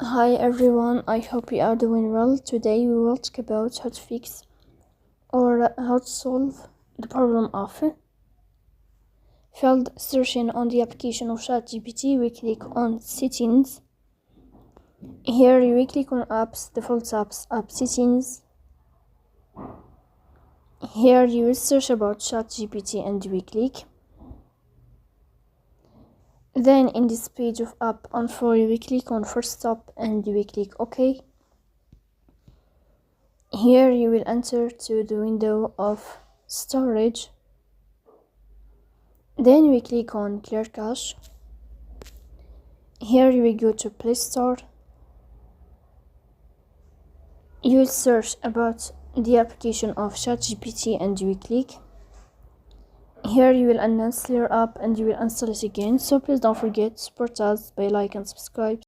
Hi everyone, I hope you are doing well. Today we will talk about how to fix or how to solve the problem of failed searching on the application of ChatGPT. We click on settings. Here we click on apps, default apps, app settings. Here you will search about ChatGPT and we click. Then in this page of app info we click on first stop and we click OK. Here you will enter to the window of storage. Then we click on clear cache. Here we go to Play Store. You will search about the application of ChatGPT and we click. Here you will uninstall your app and you will install it again. So please don't forget to support us by like and subscribe.